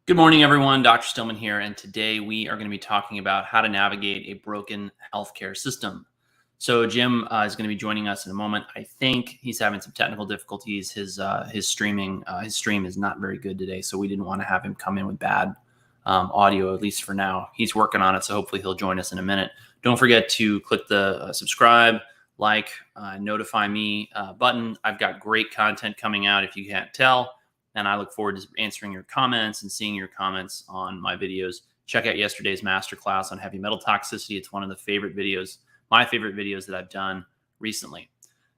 Good morning, everyone. Dr. Stillman here, and today we are going to be talking about how to navigate a broken healthcare system. So Jim is going to be joining us in a moment. I think he's having some technical difficulties. His stream is not very good today, so we didn't want to have him come in with bad audio, at least for now. He's working on it, so hopefully he'll join us in a minute. Don't forget to click the subscribe, like, notify me button. I've got great content coming out if you can't tell. And I look forward to answering your comments and seeing your comments on my videos. Check out yesterday's masterclass on heavy metal toxicity. It's one of the favorite videos, my favorite videos that I've done recently.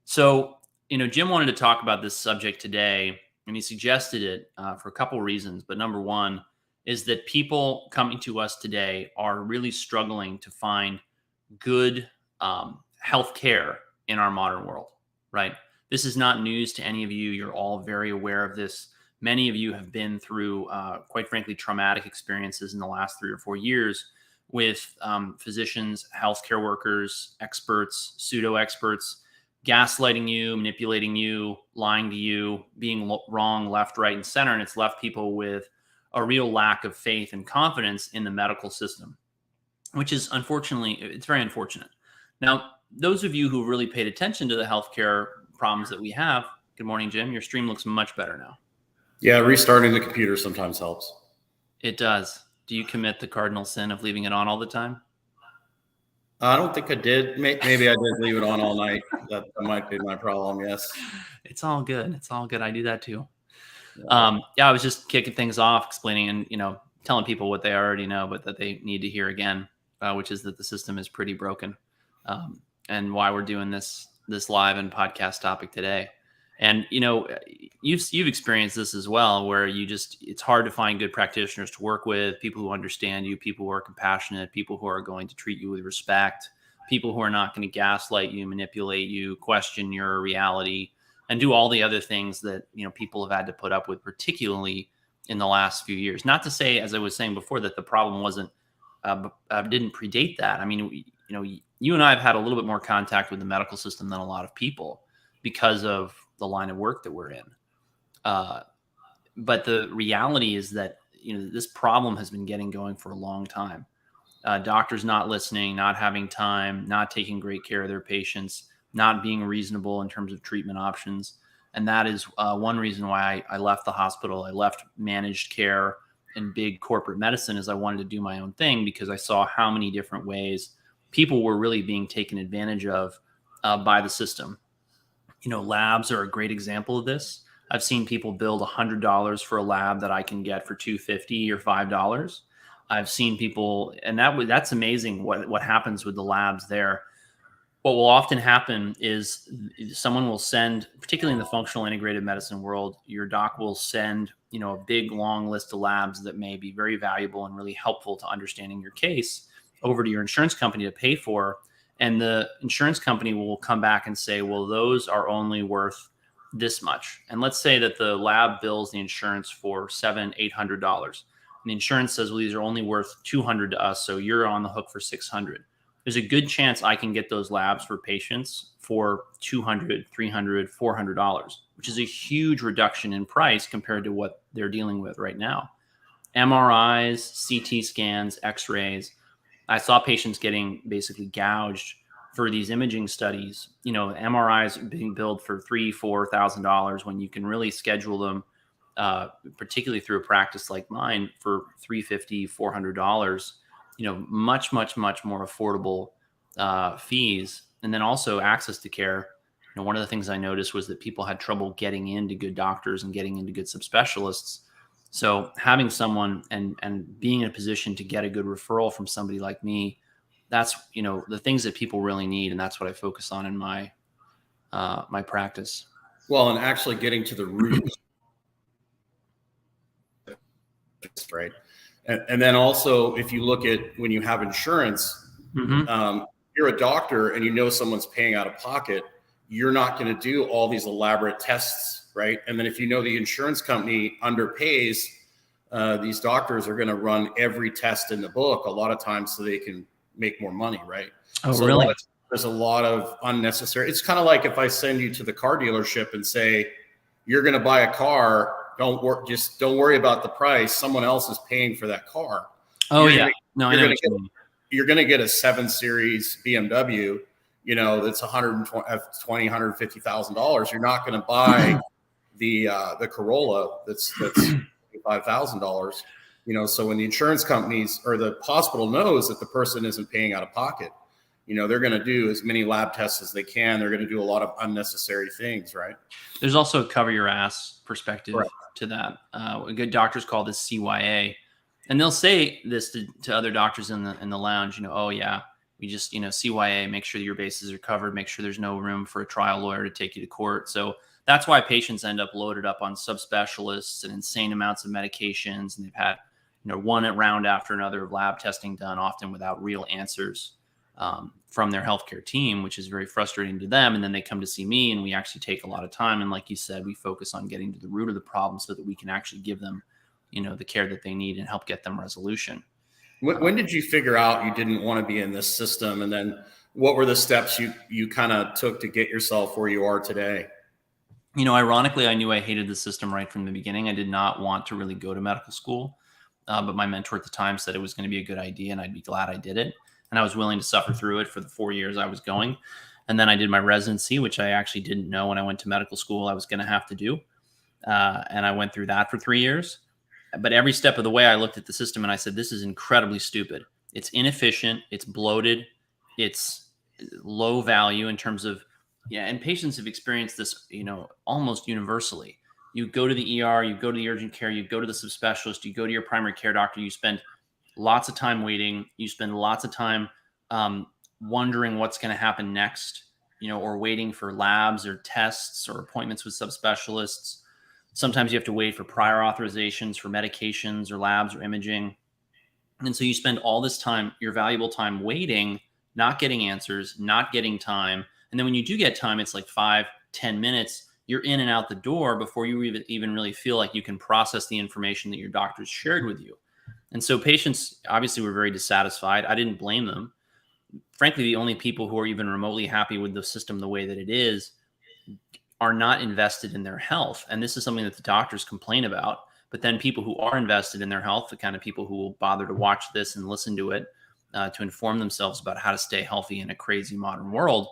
So, Jim wanted to talk about this subject today, and he suggested it for a couple reasons. But number one is that people coming to us today are really struggling to find good health care in our modern world, right? This is not news to any of you. You're all very aware of this. Many of you have been through, quite frankly, traumatic experiences in the last 3 or 4 years with physicians, healthcare workers, experts, pseudo-experts, gaslighting you, manipulating you, lying to you, being wrong, left, right, and center. And it's left people with a real lack of faith and confidence in the medical system, which is unfortunately, it's very unfortunate. Now, those of you who really paid attention to the healthcare problems that we have, good morning, Jim. Your stream looks much better now. Yeah, restarting the computer sometimes helps. It does. Do you commit the cardinal sin of leaving it on all the time? I don't think I did. Maybe I did leave it on all night. That might be my problem, yes. It's all good. It's all good. I do that too. Yeah, I was just kicking things off, explaining and, telling people what they already know, but that they need to hear again, which is that the system is pretty broken, and why we're doing this live and podcast topic today. And, you've experienced this as well, where it's hard to find good practitioners to work with, people who understand you, people who are compassionate, people who are going to treat you with respect, people who are not going to gaslight you, manipulate you, question your reality, and do all the other things that, people have had to put up with, particularly in the last few years. Not to say, as I was saying before, that the problem didn't predate that. I mean, you and I have had a little bit more contact with the medical system than a lot of people because of the line of work that we're in. But the reality is that, this problem has been getting going for a long time. Doctors not listening, not having time, not taking great care of their patients, not being reasonable in terms of treatment options. And that is one reason why I left the hospital. I left managed care and big corporate medicine, as I wanted to do my own thing, because I saw how many different ways people were really being taken advantage of by the system. Labs are a great example of this. I've seen people build $100 for a lab that I can get for $250 or $5. I've seen people, and that's amazing what happens with the labs there. What will often happen is someone will send, particularly in the functional integrative medicine world, your doc will send, a big long list of labs that may be very valuable and really helpful to understanding your case over to your insurance company to pay for. And the insurance company will come back and say, well, those are only worth this much. And let's say that the lab bills the insurance for $700, $800. And the insurance says, well, these are only worth $200 to us, so you're on the hook for $600. There's a good chance I can get those labs for patients for $200, $300, $400, which is a huge reduction in price compared to what they're dealing with right now. MRIs, CT scans, X-rays. I saw patients getting basically gouged for these imaging studies. MRIs being billed for $3,000, $4,000 when you can really schedule them, particularly through a practice like mine, for $350, $400. Much, much, much more affordable fees. And then also access to care. One of the things I noticed was that people had trouble getting into good doctors and getting into good subspecialists. So having someone and being in a position to get a good referral from somebody like me, that's, the things that people really need. And that's what I focus on in my my practice. Well, and actually getting to the root, right? And then also, if you look at when you have insurance, you're a doctor and someone's paying out of pocket, you're not going to do all these elaborate tests, right? And then if the insurance company underpays, these doctors are going to run every test in the book a lot of times so they can make more money, right? Oh, so really? There's a lot of unnecessary. It's kind of like if I send you to the car dealership and say, you're going to buy a car Just don't worry about the price. Someone else is paying for that car. Oh yeah. No, I know what you mean. You're going to get a 7 Series BMW, that's $150,000. You're not going to buy the Corolla that's $5,000. So when the insurance companies or the hospital knows that the person isn't paying out of pocket, they're going to do as many lab tests as they can. They're going to do a lot of unnecessary things, right? There's also a cover your ass perspective Right. to that. Good doctors call this CYA, and they'll say this to other doctors in the lounge. Oh yeah, we just CYA, make sure that your bases are covered, make sure there's no room for a trial lawyer to take you to court. So that's why patients end up loaded up on subspecialists and insane amounts of medications, and they've had one round after another of lab testing done, often without real answers from their healthcare team, which is very frustrating to them. And then they come to see me, and we actually take a lot of time. And like you said, we focus on getting to the root of the problem so that we can actually give them, the care that they need and help get them resolution. When did you figure out you didn't want to be in this system? And then what were the steps you kind of took to get yourself where you are today? Ironically, I knew I hated the system right from the beginning. I did not want to really go to medical school. But my mentor at the time said it was going to be a good idea, and I'd be glad I did it. And I was willing to suffer through it for the 4 years I was going. And then I did my residency, which I actually didn't know when I went to medical school I was going to have to do. And I went through that for 3 years. But every step of the way, I looked at the system and I said, this is incredibly stupid. It's inefficient. It's bloated. It's low value in terms of, and patients have experienced this, almost universally. You go to the ER, you go to the urgent care, you go to the subspecialist, you go to your primary care doctor, you spend lots of time waiting, you spend lots of time wondering what's going to happen next, or waiting for labs or tests or appointments with subspecialists. Sometimes you have to wait for prior authorizations for medications or labs or imaging. And so you spend all this time, your valuable time, waiting, not getting answers, not getting time. And then when you do get time, it's like 5-10 minutes. You're in and out the door before you even really feel like you can process the information that your doctors shared with you. And so patients obviously were very dissatisfied. I didn't blame them. Frankly, the only people who are even remotely happy with the system the way that it is are not invested in their health. And this is something that the doctors complain about. But then people who are invested in their health, the kind of people who will bother to watch this and listen to it to inform themselves about how to stay healthy in a crazy modern world,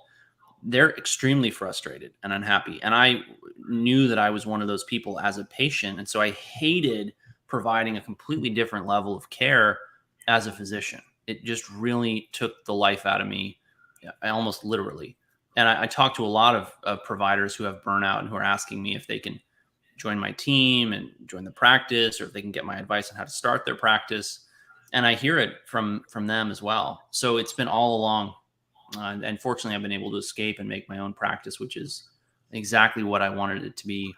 they're extremely frustrated and unhappy. And I knew that I was one of those people as a patient. And so I hated providing a completely different level of care as a physician. It just really took the life out of me, almost literally. And I talked to a lot of providers who have burnout and who are asking me if they can join my team and join the practice, or if they can get my advice on how to start their practice. And I hear it from them as well. So it's been all along. And fortunately, I've been able to escape and make my own practice, which is exactly what I wanted it to be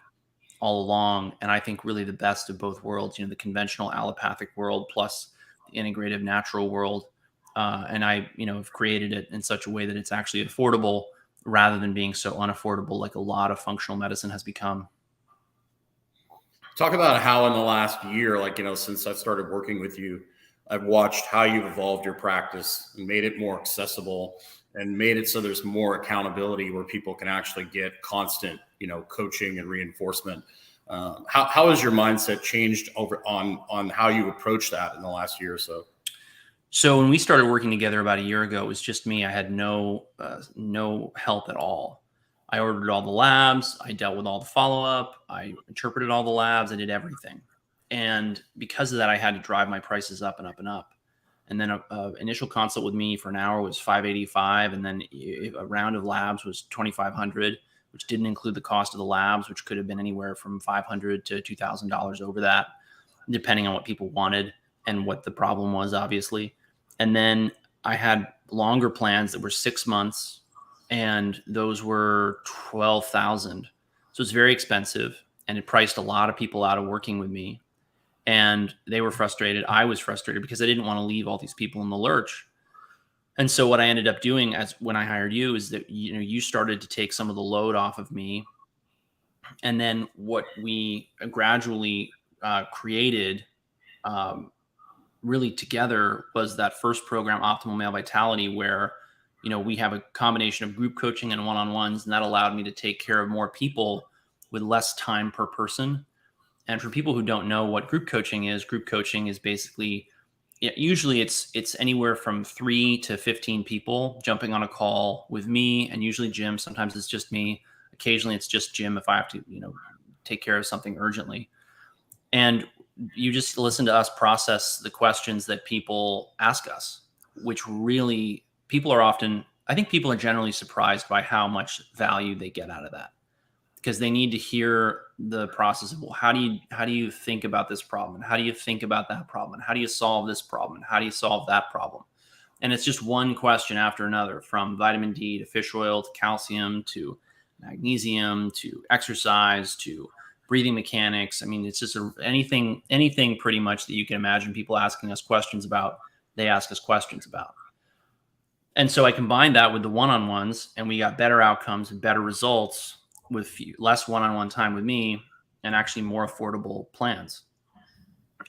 all along. And I think really the best of both worlds, the conventional allopathic world plus the integrative natural world. And I, have created it in such a way that it's actually affordable rather than being so unaffordable like a lot of functional medicine has become. Talk about how in the last year, since I started working with you, I've watched how you've evolved your practice and made it more accessible and made it so there's more accountability where people can actually get constant, coaching and reinforcement. How has your mindset changed over on how you approach that in the last year or so? So when we started working together about a year ago, it was just me. I had no help at all. I ordered all the labs. I dealt with all the follow-up. I interpreted all the labs. I did everything. And because of that, I had to drive my prices up and up and up. And then a initial consult with me for an hour was $585. And then a round of labs was $2,500, which didn't include the cost of the labs, which could have been anywhere from $500 to $2,000 over that, depending on what people wanted and what the problem was, obviously. And then I had longer plans that were 6 months, and those were $12,000. So it's very expensive, and it priced a lot of people out of working with me. And they were frustrated. I was frustrated because I didn't want to leave all these people in the lurch. And so what I ended up doing when I hired you is that, you started to take some of the load off of me. And then what we gradually created really together was that first program, Optimal Male Vitality, where, we have a combination of group coaching and one-on-ones, and that allowed me to take care of more people with less time per person. And for people who don't know what group coaching is basically, usually it's anywhere from 3 to 15 people jumping on a call with me, and usually Jim. Sometimes it's just me. Occasionally it's just Jim if I have to, take care of something urgently. And you just listen to us process the questions that people ask us, which really I think people are generally surprised by how much value they get out of that, because they need to hear the process of, well, how do you think about this problem? And how do you think about that problem? And how do you solve this problem? And how do you solve that problem? And it's just one question after another, from vitamin D to fish oil to calcium to magnesium to exercise to breathing mechanics. I mean, it's just anything pretty much that you can imagine people asking us questions about, they ask us questions about. And so I combined that with the one-on-ones, and we got better outcomes and better results with less one-on-one time with me, and actually more affordable plans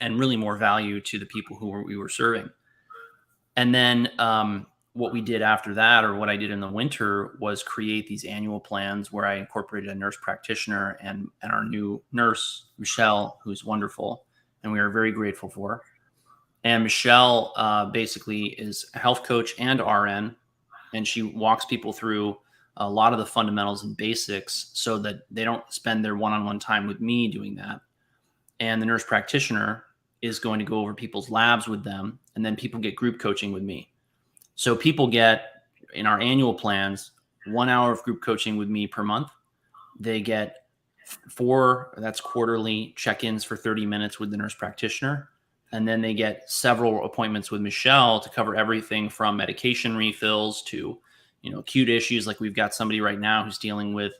and really more value to the people who we were serving. And then what we did after that, or what I did in the winter, was create these annual plans where I incorporated a nurse practitioner and our new nurse, Michelle, who's wonderful, and we are very grateful for her. And Michelle basically is a health coach and RN, and she walks people through a lot of the fundamentals and basics so that they don't spend their one-on-one time with me doing that. And the nurse practitioner is going to go over people's labs with them, and then people get group coaching with me. So people get, in our annual plans, 1 hour of group coaching with me per month. They get 4, that's quarterly, check-ins for 30 minutes with the nurse practitioner. And then they get several appointments with Michelle to cover everything from medication refills to, acute issues. Like we've got somebody right now who's dealing with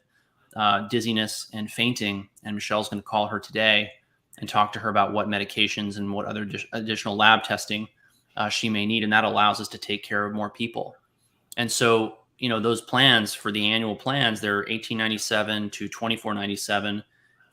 dizziness and fainting, and Michelle's going to call her today and talk to her about what medications and what other additional lab testing she may need. And that allows us to take care of more people. And so, those plans, for the annual plans, they're $18.97 to $24.97.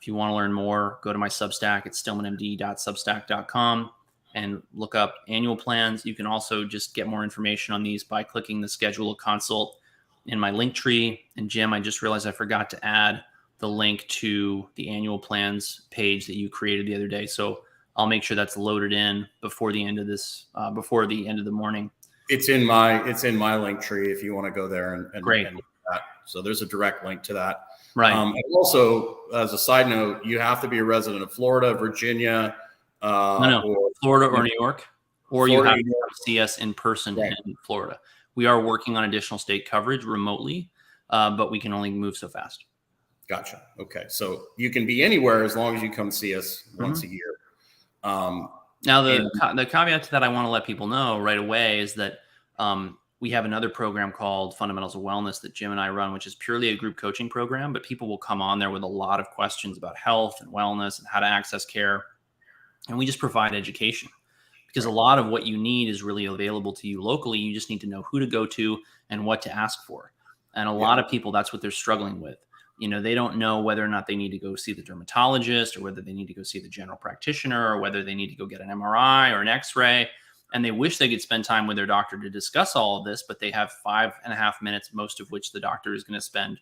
If you want to learn more, go to my Substack at stillmanmd.substack.com and look up annual plans. You can also just get more information on these by clicking the schedule a consult in my link tree. And Jim, I just realized I forgot to add the link to the annual plans page that you created the other day. So I'll make sure that's loaded in before the end of the morning. It's in my link tree if you want to go there and great. And that. So there's a direct link to that. Right. And also, as a side note, you have to be a resident of Florida, Virginia, or Florida or New York, or Florida, you have to see us in person in Florida. We are working on additional state coverage remotely, but we can only move so fast. Gotcha. Okay. So you can be anywhere as long as you come see us once a year. Now, the caveat to that I want to let people know right away is that we have another program called Fundamentals of Wellness that Jim and I run, which is purely a group coaching program, but people will come on there with a lot of questions about health and wellness and how to access care. And we just provide education, because a lot of what you need is really available to you locally. You just need to know who to go to and what to ask for. And a lot of people, that's what they're struggling with. They don't know whether or not they need to go see the dermatologist, or whether they need to go see the general practitioner, or whether they need to go get an MRI or an X-ray. And they wish they could spend time with their doctor to discuss all of this, but they have 5.5 minutes, most of which the doctor is going to spend,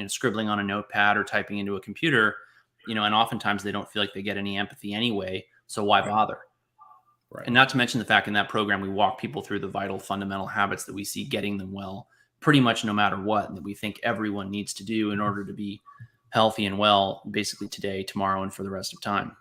scribbling on a notepad or typing into a computer, and oftentimes they don't feel like they get any empathy anyway. So why bother? Right. And not to mention the fact in that program, we walk people through the vital fundamental habits that we see getting them well pretty much no matter what, and that we think everyone needs to do in order to be healthy and well, basically today, tomorrow, and for the rest of time.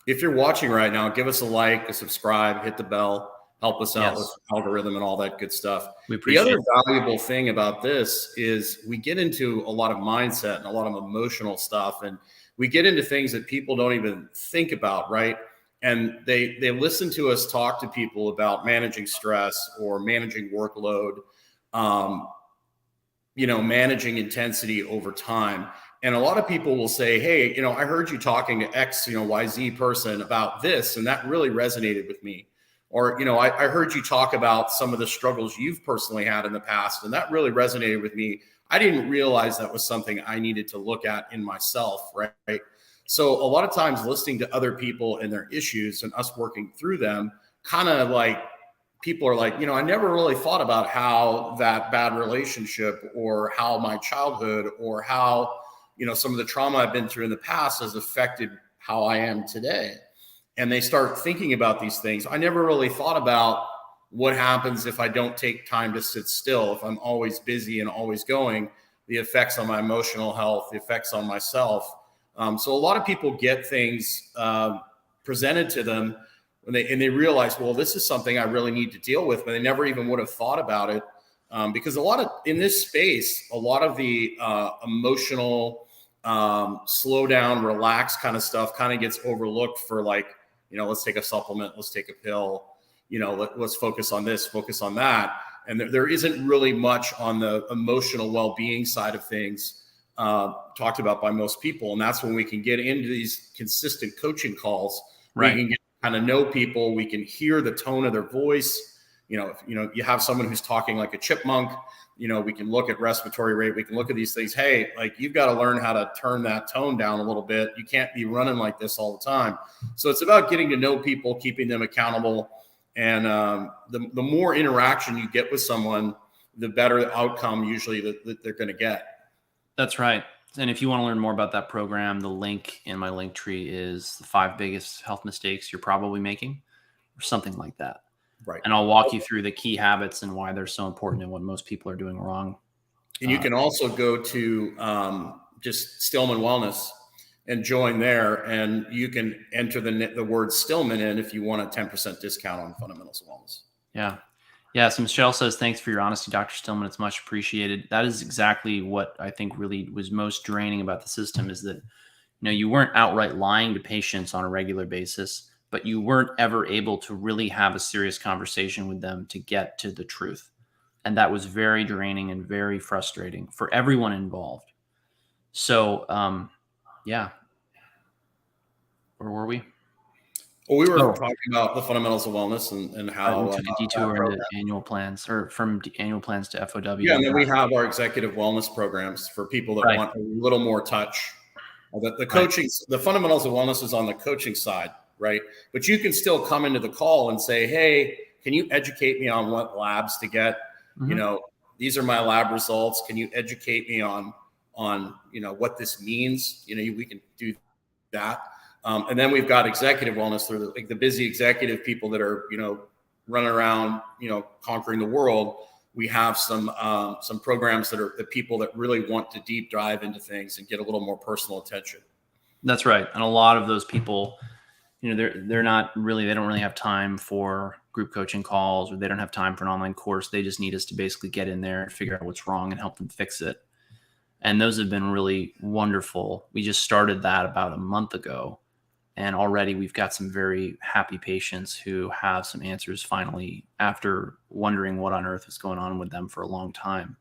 If you're watching right now, give us a like, a subscribe, hit the bell, help us out with the algorithm and all that good stuff. The other valuable thing about this is we get into a lot of mindset and a lot of emotional stuff, and we get into things that people don't even think about, right? And they listen to us talk to people about managing stress or managing workload, managing intensity over time. And a lot of people will say, hey, I heard you talking to X, YZ person about this, and that really resonated with me. Or, I heard you talk about some of the struggles you've personally had in the past, and that really resonated with me. I didn't realize that was something I needed to look at in myself, right? So a lot of times listening to other people and their issues and us working through them, kind of like people are like, I never really thought about how that bad relationship or how my childhood or how, some of the trauma I've been through in the past has affected how I am today. And they start thinking about these things. I never really thought about what happens if I don't take time to sit still, if I'm always busy and always going, the effects on my emotional health, the effects on myself. So a lot of people get things presented to them when they realize, well, this is something I really need to deal with, but they never even would have thought about it. Because in this space, a lot of the emotional, slow down, relax kind of stuff kind of gets overlooked for like, let's take a supplement, let's take a pill, let's focus on this, focus on that. And there isn't really much on the emotional well-being side of things talked about by most people. And that's when we can get into these consistent coaching calls. Right. We can get kind of know people. We can hear the tone of their voice. If you have someone who's talking like a chipmunk, we can look at respiratory rate. We can look at these things. Hey, like you've got to learn how to turn that tone down a little bit. You can't be running like this all the time. So it's about getting to know people, keeping them accountable. And the more interaction you get with someone, the better outcome usually that they're going to get. That's right. And if you want to learn more about that program, the link in my link tree is the 5 biggest health mistakes you're probably making, or something like that. Right. And I'll walk you through the key habits and why they're so important and what most people are doing wrong. And you can also go to just Stillman Wellness and join there, and you can enter the word Stillman in if you want a 10% discount on fundamentals of wellness. Yeah. Yeah. So Michelle says, thanks for your honesty, Dr. Stillman. It's much appreciated. That is exactly what I think really was most draining about the system, is that, you weren't outright lying to patients on a regular basis, but you weren't ever able to really have a serious conversation with them to get to the truth. And that was very draining and very frustrating for everyone involved. So, yeah. Where were we? Well, we were talking about the fundamentals of wellness and how we took a detour into annual plans, or from annual plans to FOW. Yeah, and then we have our executive wellness programs for people that want a little more touch. The coaching, the fundamentals of wellness is on the coaching side, right? But you can still come into the call and say, hey, can you educate me on what labs to get? Mm-hmm. These are my lab results. Can you educate me on what this means? We can do that. And then we've got executive wellness through the busy executive people that are, running around, conquering the world. We have some programs that are the people that really want to deep dive into things and get a little more personal attention. That's right. And a lot of those people, they're not really, they don't really have time for group coaching calls, or they don't have time for an online course. They just need us to basically get in there and figure out what's wrong and help them fix it. And those have been really wonderful. We just started that about a month ago. And already we've got some very happy patients who have some answers finally, after wondering what on earth is going on with them for a long time.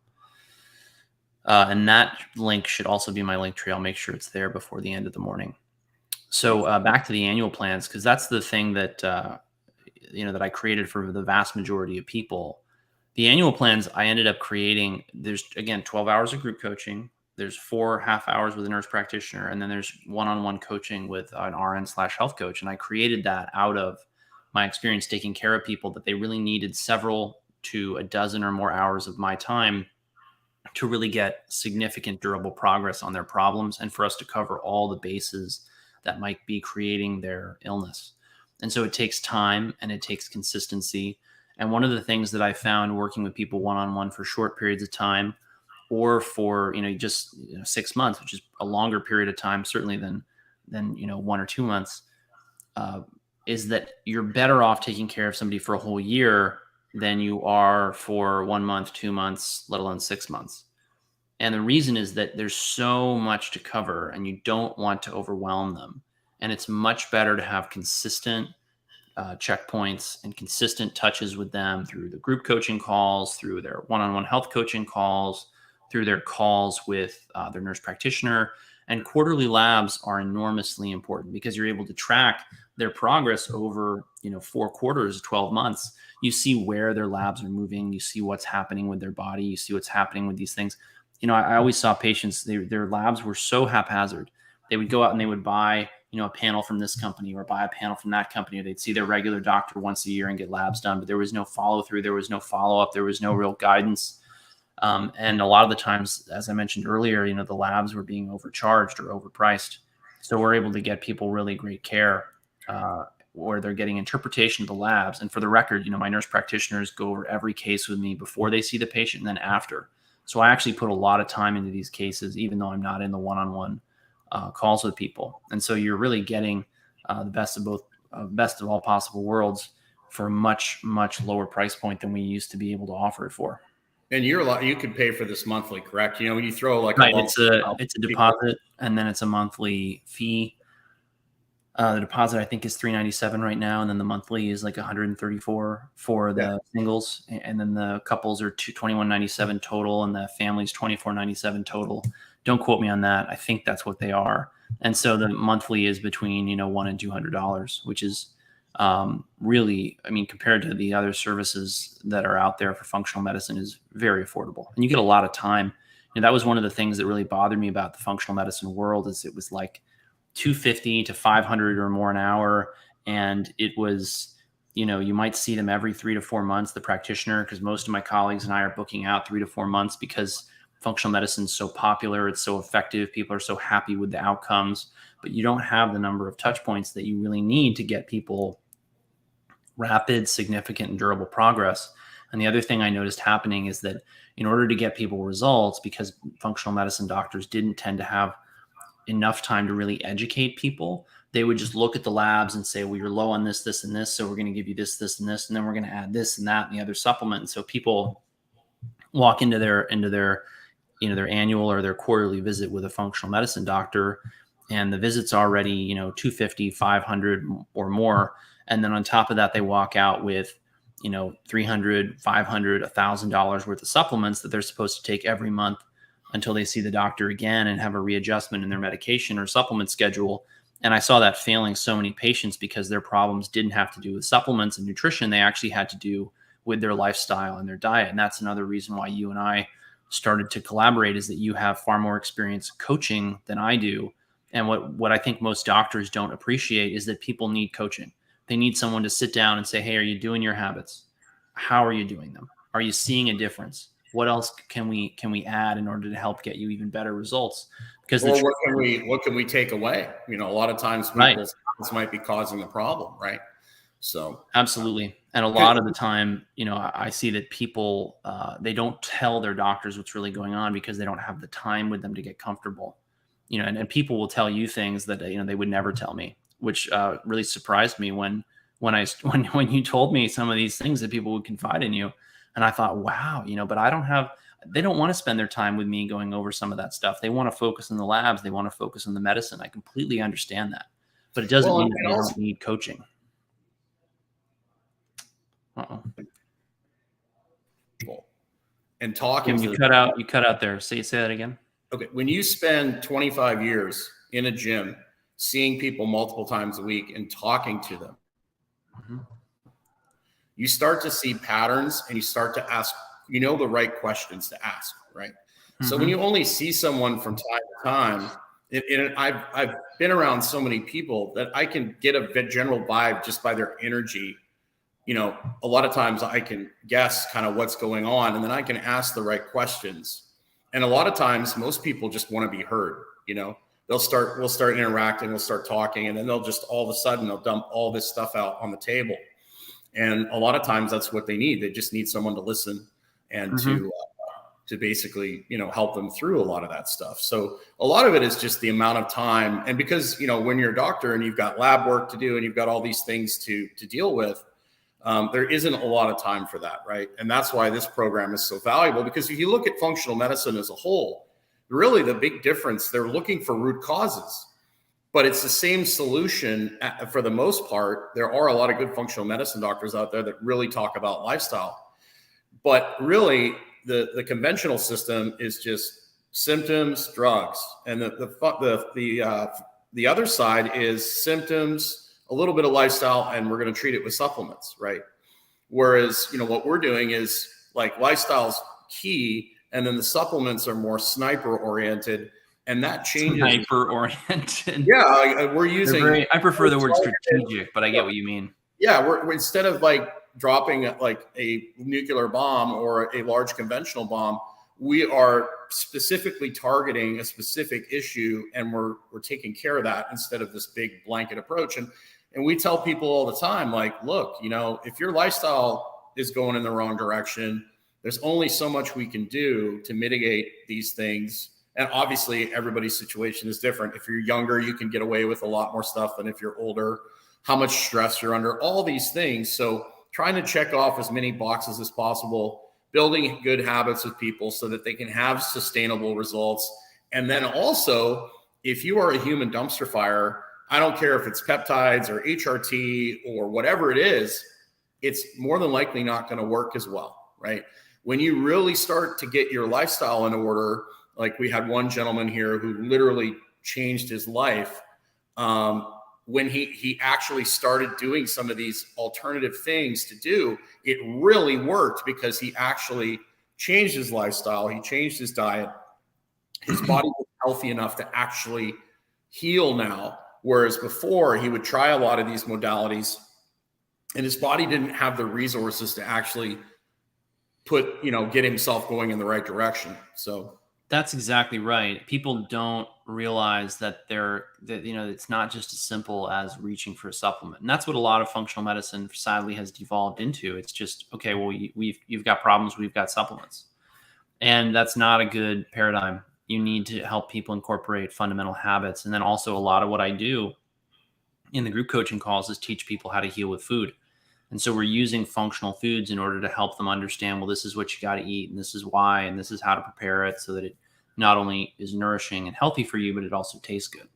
And that link should also be my link tree. I'll make sure it's there before the end of the morning. So back to the annual plans, because that's the thing that, that I created for the vast majority of people. The annual plans I ended up creating, there's, again, 12 hours of group coaching. There's 4 half hours with a nurse practitioner, and then there's one-on-one coaching with an RN/health coach. And I created that out of my experience taking care of people that they really needed several to a dozen or more hours of my time to really get significant, durable progress on their problems, and for us to cover all the bases that might be creating their illness. And so it takes time and it takes consistency. And one of the things that I found working with people one-on-one for short periods of time, or for, just 6 months, which is a longer period of time, certainly than 1 or 2 months, is that you're better off taking care of somebody for a whole year than you are for 1 month, 2 months, let alone 6 months. And the reason is that there's so much to cover and you don't want to overwhelm them. And it's much better to have consistent checkpoints and consistent touches with them through the group coaching calls, through their one-on-one health coaching calls, through their calls with their nurse practitioner. And quarterly labs are enormously important because you're able to track their progress over 4 quarters, 12 months. You see where their labs are moving. You see what's happening with their body. You see what's happening with these things. I always saw patients, their labs were so haphazard. They would go out and they would buy a panel from this company or buy a panel from that company, or they'd see their regular doctor once a year and get labs done, but there was no follow through. There was no follow up. There was no real guidance. And a lot of the times, as I mentioned earlier, the labs were being overcharged or overpriced. So we're able to get people really great care, where they're getting interpretation of the labs. And for the record, my nurse practitioners go over every case with me before they see the patient and then after. So I actually put a lot of time into these cases, even though I'm not in the one-on-one calls with people. And so you're really getting the best of all possible worlds for a much, much lower price point than we used to be able to offer it for. And you could pay for this monthly, correct? When you throw like right, it's a deposit, and then it's a monthly fee. The deposit I think is $397 right now, and then the monthly is like $134 for the singles, and then the couples are $2197 total, and the family's $2497 total. Don't quote me on that. I think that's what they are. And so the monthly is between $100 and $200, which is really, compared to the other services that are out there for functional medicine, is very affordable, and you get a lot of time. And that was one of the things that really bothered me about the functional medicine world, is it was like $250 to $500 or more an hour. And it was, you might see them every 3 to 4 months, the practitioner, because most of my colleagues and I are booking out 3 to 4 months because functional medicine is so popular. It's so effective. People are so happy with the outcomes, but you don't have the number of touch points that you really need to get people rapid, significant, and durable progress. And the other thing I noticed happening is that in order to get people results, because functional medicine doctors didn't tend to have enough time to really educate people, they would just look at the labs and say, well, you're low on this, this, and this, so we're going to give you this, this, and this, and then we're going to add this and that and the other supplement. And so people walk into their their annual or their quarterly visit with a functional medicine doctor, and the visit's already $250, $500 or more, and then on top of that they walk out with $300, $500, $1,000 worth of supplements that they're supposed to take every month until they see the doctor again and have a readjustment in their medication or supplement schedule. And I saw that failing so many patients because their problems didn't have to do with supplements and nutrition. They actually had to do with their lifestyle and their diet. And that's another reason why you and I started to collaborate, is that you have far more experience coaching than I do. And what I think most doctors don't appreciate is that people need coaching. They need someone to sit down and say, hey, are you doing your habits? How are you doing them? Are you seeing a difference? What else can we add in order to help get you even better results? Because what can we take away? A lot of times people's habits might be causing the problem, right? So absolutely. And a lot of the time, I see that people, they don't tell their doctors what's really going on because they don't have the time with them to get comfortable. And people will tell you things that they would never tell me, which really surprised me when you told me some of these things that people would confide in you. And I thought, wow, but they don't want to spend their time with me going over some of that stuff. They want to focus on the labs. They want to focus on the medicine. I completely understand that, but it doesn't mean that they don't need coaching. And talking. Kim, you cut out there. Say that again. Okay. When you spend 25 years in a gym, seeing people multiple times a week and talking to them, you start to see patterns, and you start to ask, the right questions to ask, right? So when you only see someone from time to time, and I've been around so many people that I can get a general vibe just by their energy. A lot of times I can guess kind of what's going on, and then I can ask the right questions. And a lot of times most people just want to be heard. We'll start interacting, we'll start talking, and then they'll just all of a sudden they'll dump all this stuff out on the table. And a lot of times that's what they need. They just need someone to listen and to basically, help them through a lot of that stuff. So a lot of it is just the amount of time. And because, when you're a doctor and you've got lab work to do and you've got all these things to deal with, there isn't a lot of time for that, right? And that's why this program is so valuable, because if you look at functional medicine as a whole, really the big difference, they're looking for root causes. But it's the same solution for the most part. There are a lot of good functional medicine doctors out there that really talk about lifestyle. But really, the conventional system is just symptoms, drugs. And the other side is symptoms, a little bit of lifestyle, and we're going to treat it with supplements, right? Whereas, what we're doing is like lifestyle's key, and then the supplements are more sniper oriented. And that changes. Sniper oriented. Yeah, we're using. I prefer the word strategic, but I get what you mean. Yeah, we're instead of like dropping like a nuclear bomb or a large conventional bomb, we are specifically targeting a specific issue, and we're taking care of that instead of this big blanket approach. And we tell people all the time, like, look, if your lifestyle is going in the wrong direction, there's only so much we can do to mitigate these things. And obviously everybody's situation is different. If you're younger, you can get away with a lot more stuff than if you're older, how much stress you're under, all these things. So trying to check off as many boxes as possible, building good habits with people so that they can have sustainable results. And then also, if you are a human dumpster fire, I don't care if it's peptides or HRT or whatever it is, it's more than likely not going to work as well, right? When you really start to get your lifestyle in order, like we had one gentleman here who literally changed his life when he actually started doing some of these alternative things to do. It really worked because he actually changed his lifestyle. He changed his diet. His body was healthy enough to actually heal now. Whereas before, he would try a lot of these modalities and his body didn't have the resources to actually get himself going in the right direction. So that's exactly right. People don't realize that it's not just as simple as reaching for a supplement. And that's what a lot of functional medicine sadly has devolved into. It's just, okay, well, you've got problems, we've got supplements. And that's not a good paradigm. You need to help people incorporate fundamental habits. And then also a lot of what I do in the group coaching calls is teach people how to heal with food. And so we're using functional foods in order to help them understand, well, this is what you got to eat, and this is why, and this is how to prepare it so that it not only is nourishing and healthy for you, but it also tastes good.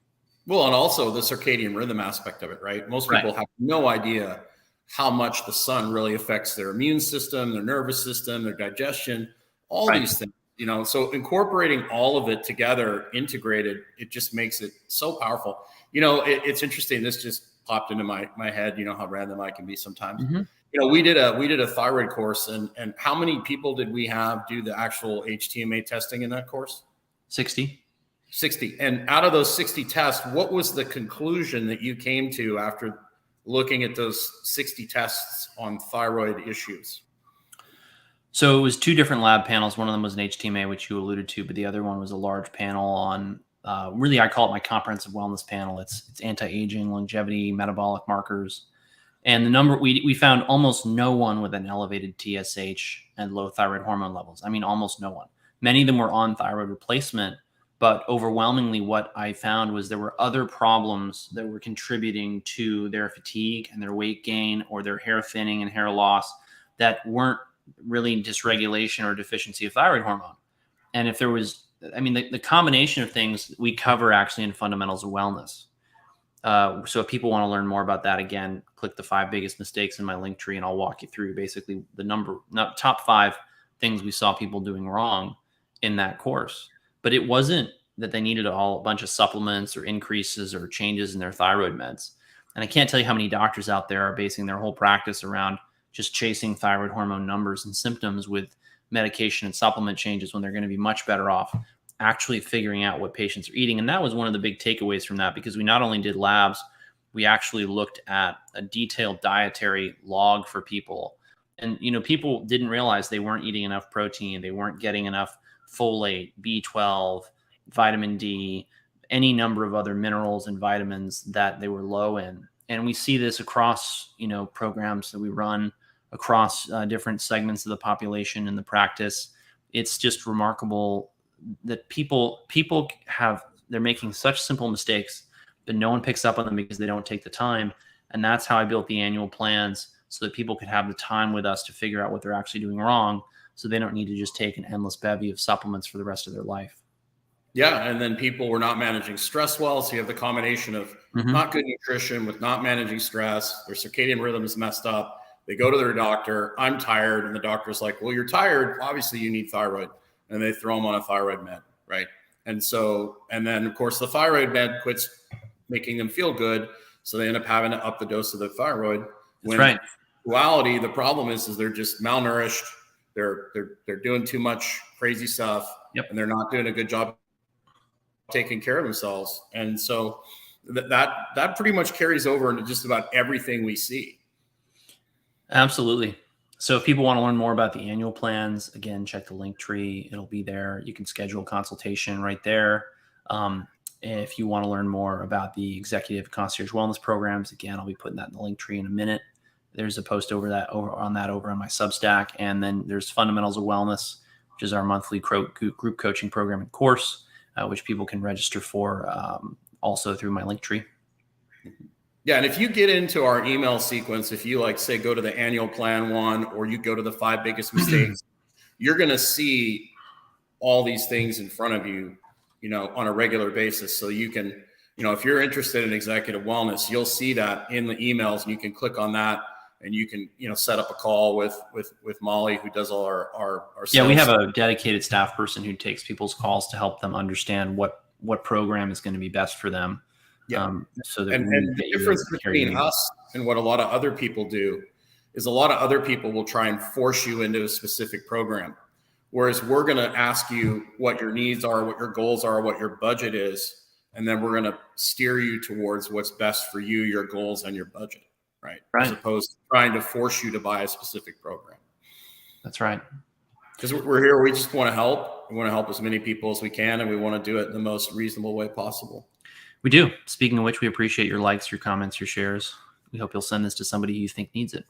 Well, and also the circadian rhythm aspect of it, right? Most people have no idea how much the sun really affects their immune system, their nervous system, their digestion, all these things. So incorporating all of it together, integrated, it just makes it so powerful. It's interesting. This just popped into my head. You know how random I can be sometimes. Mm-hmm. We did a thyroid course, and how many people did we have do the actual HTMA testing in that course? 60. And out of those 60 tests, what was the conclusion that you came to after looking at those 60 tests on thyroid issues? So it was two different lab panels. One of them was an HTMA, which you alluded to, but the other one was a large panel on, really, I call it my comprehensive wellness panel. It's anti-aging, longevity, metabolic markers. And the number, we found almost no one with an elevated TSH and low thyroid hormone levels. I mean, almost no one. Many of them were on thyroid replacement, but overwhelmingly what I found was there were other problems that were contributing to their fatigue and their weight gain or their hair thinning and hair loss that weren't really dysregulation or deficiency of thyroid hormone. And if there was, the combination of things we cover actually in fundamentals of wellness. So if people want to learn more about that, again, click the 5 biggest mistakes in my link tree and I'll walk you through basically the top 5 things we saw people doing wrong in that course. But it wasn't that they needed a bunch of supplements or increases or changes in their thyroid meds. And I can't tell you how many doctors out there are basing their whole practice around just chasing thyroid hormone numbers and symptoms with medication and supplement changes when they're going to be much better off actually figuring out what patients are eating. And that was one of the big takeaways from that, because we not only did labs, we actually looked at a detailed dietary log for people. And, people didn't realize they weren't eating enough protein. They weren't getting enough folate, B12, vitamin D, any number of other minerals and vitamins that they were low in. And we see this across, programs that we run across different segments of the population in the practice. It's just remarkable that they're making such simple mistakes, but no one picks up on them because they don't take the time. And that's how I built the annual plans, so that people could have the time with us to figure out what they're actually doing wrong, so they don't need to just take an endless bevy of supplements for the rest of their life. Yeah. And then people were not managing stress well. So you have the combination of not good nutrition with not managing stress. Their circadian rhythm is messed up. They go to their doctor. I'm tired. And the doctor's like, well, you're tired. Obviously you need thyroid. And they throw them on a thyroid med. Right. And then of course the thyroid med quits making them feel good. So they end up having to up the dose of the thyroid. That's right. In reality, the problem is they're just malnourished. They're doing too much crazy stuff. Yep. And they're not doing a good job taking care of themselves. And so that pretty much carries over into just about everything we see. Absolutely. So if people want to learn more about the annual plans, again, check the link tree. It'll be there. You can schedule a consultation right there. If you want to learn more about the executive concierge wellness programs, again, I'll be putting that in the link tree in a minute. There's a post over on my Substack. And then there's Fundamentals of Wellness, which is our monthly group coaching program and course, which people can register for also through my link tree. Yeah. And if you get into our email sequence, if you say go to the annual plan one, or you go to the 5 biggest mistakes, you're going to see all these things in front of you, on a regular basis. So you can, if you're interested in executive wellness, you'll see that in the emails, and you can click on that, and you can, set up a call with Molly, who does all our sales. Yeah, we have a dedicated staff person who takes people's calls to help them understand what program is going to be best for them. Yeah. So that and the difference between us and what a lot of other people do is a lot of other people will try and force you into a specific program. Whereas we're going to ask you what your needs are, what your goals are, what your budget is. And then we're going to steer you towards what's best for you, your goals, and your budget. Right. As opposed to trying to force you to buy a specific program. That's right. Because we're here, we just want to help. We want to help as many people as we can, and we want to do it in the most reasonable way possible. We do. Speaking of which, we appreciate your likes, your comments, your shares. We hope you'll send this to somebody you think needs it.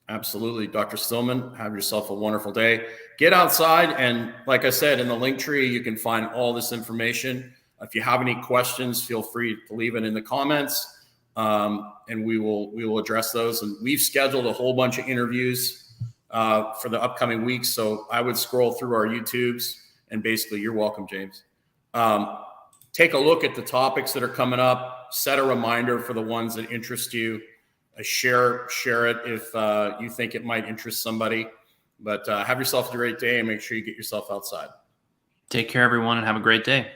Absolutely. Dr. Stillman, have yourself a wonderful day. Get outside. And like I said, in the link tree, you can find all this information. If you have any questions, feel free to leave it in the comments. And we will address those. And we've scheduled a whole bunch of interviews for the upcoming weeks. So I would scroll through our YouTubes, and basically, you're welcome, James. Take a look at the topics that are coming up, set a reminder for the ones that interest you, share it if you think it might interest somebody. But have yourself a great day, and make sure you get yourself outside. Take care, everyone, and have a great day.